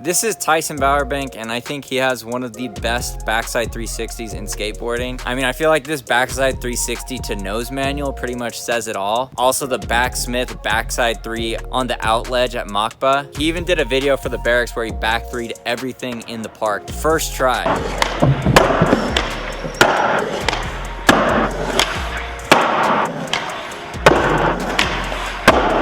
This is Tyson Bowerbank, and I think he has one of the best backside 360s in skateboarding. I mean, I feel like this backside 360 to nose manual pretty much says it all. Also, the backsmith backside 3 on the out ledge at Machba. He even did a video for the barracks where he back 3'd everything in the park. First try.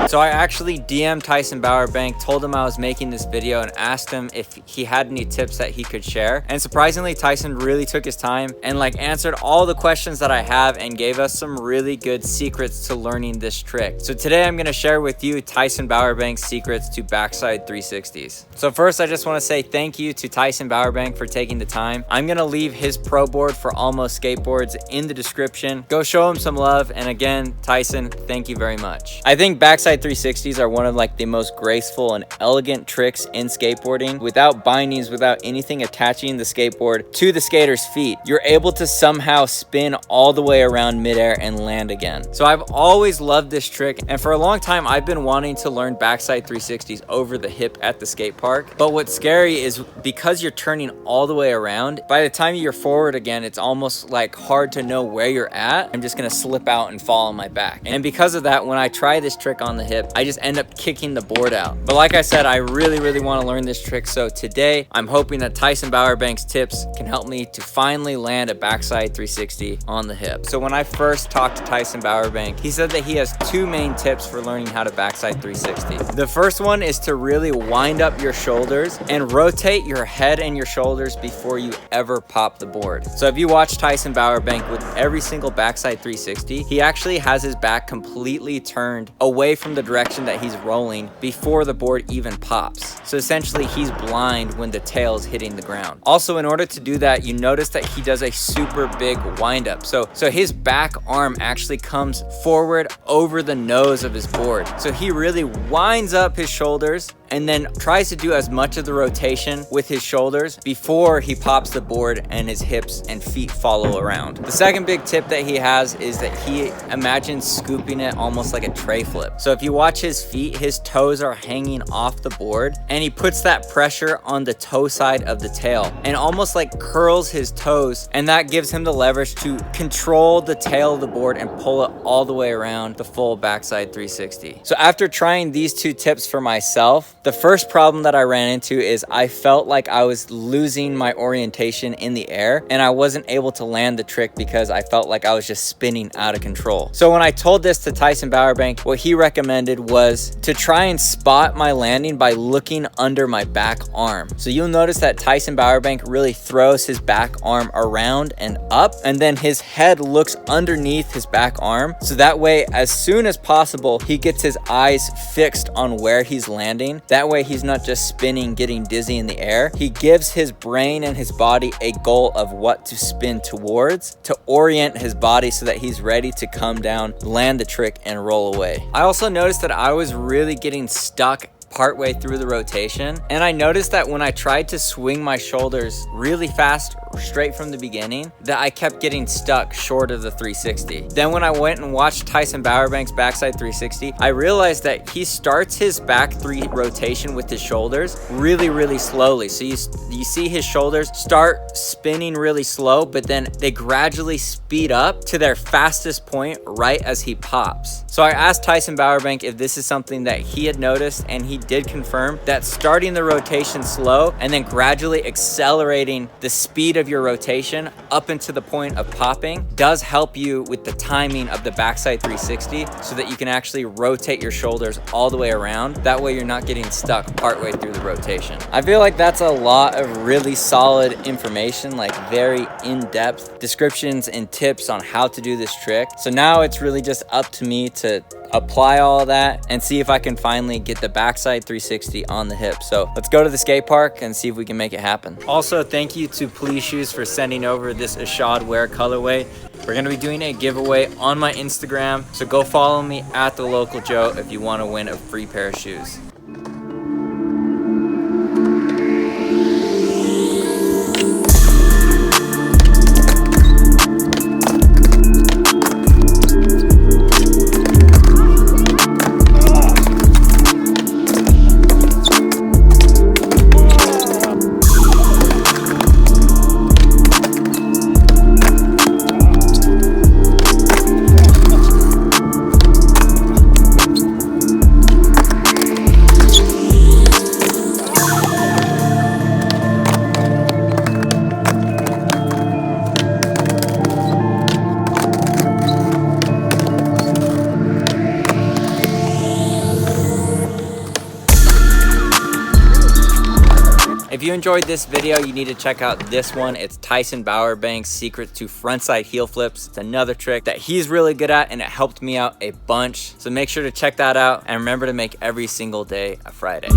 So I actually DM'd Tyson Bowerbank, told him I was making this video and asked him if he had any tips that he could share. And surprisingly, Tyson really took his time and answered all the questions that I have and gave us some really good secrets to learning this trick. So today I'm gonna share with you Tyson Bowerbank's secrets to backside 360s. So first, I just wanna say thank you to Tyson Bowerbank for taking the time. I'm gonna leave his pro board for Almost Skateboards in the description. Go show him some love. And again, Tyson, thank you very much. I think backside 360s are one of the most graceful and elegant tricks in skateboarding. Without bindings, without anything attaching the skateboard to the skater's feet, you're able to somehow spin all the way around midair and land again. So I've always loved this trick, and for a long time I've been wanting to learn backside 360s over the hip at the skate park. But what's scary is because you're turning all the way around, by the time you're forward again, it's almost hard to know where you're at. I'm just gonna slip out and fall on my back. And because of that, when I try this trick on the hip, I just end up kicking the board out. But like I said, I really want to learn this trick. So today I'm hoping that Tyson Bowerbank's tips can help me to finally land a backside 360 on the hip. So when I first talked to Tyson Bowerbank, he said that he has two main tips for learning how to backside 360. The first one is to really wind up your shoulders and rotate your head and your shoulders before you ever pop the board. So if you watch Tyson Bowerbank with every single backside 360, he actually has his back completely turned away from the direction that he's rolling before the board even pops. So essentially he's blind when the tail is hitting the ground. Also, in order to do that, you notice that he does a super big wind up. So his back arm actually comes forward over the nose of his board. So he really winds up his shoulders and then tries to do as much of the rotation with his shoulders before he pops the board and his hips and feet follow around. The second big tip that he has is that he imagines scooping it almost like a tray flip. So if you watch his feet, his toes are hanging off the board, and he puts that pressure on the toe side of the tail and almost curls his toes, and that gives him the leverage to control the tail of the board and pull it all the way around the full backside 360. So after trying these two tips for myself, the first problem that I ran into is I felt like I was losing my orientation in the air, and I wasn't able to land the trick because I felt like I was just spinning out of control. So when I told this to Tyson Bowerbank, what he recommended was to try and spot my landing by looking under my back arm. So you'll notice that Tyson Bowerbank really throws his back arm around and up, and then his head looks underneath his back arm. So that way, as soon as possible, he gets his eyes fixed on where he's landing. That way he's not just spinning, getting dizzy in the air. He gives his brain and his body a goal of what to spin towards to orient his body so that he's ready to come down, land the trick, and roll away. I also noticed that I was really getting stuck partway through the rotation, and I noticed that when I tried to swing my shoulders really fast straight from the beginning, that I kept getting stuck short of the 360. Then when I went and watched Tyson Bowerbanks Backside 360, I realized that he starts his back 3 rotation with his shoulders really slowly. So you see his shoulders start spinning really slow, but then they gradually speed up to their fastest point right as he pops. So I asked Tyson Bowerbank if this is something that he had noticed, and he did confirm that starting the rotation slow and then gradually accelerating the speed of your rotation up into the point of popping does help you with the timing of the backside 360, so that you can actually rotate your shoulders all the way around. That way you're not getting stuck partway through the rotation. I feel like that's a lot of really solid information, very in-depth descriptions and tips on how to do this trick. So now it's really just up to me to apply all of that and see if I can finally get the backside 360 on the hip. So let's go to the skate park and see if we can make it happen. Also, thank you to Please Shoes for sending over this Ashad Wear colorway. We're gonna be doing a giveaway on my Instagram, so go follow me at the local Joe if you want to win a free pair of shoes. you enjoyed this video, you need to check out this one. It's Tyson Bowerbanks Secret to Frontside Heel Flips. It's another trick that he's really good at, and it helped me out a bunch. So make sure to check that out, and remember to make every single day a Friday.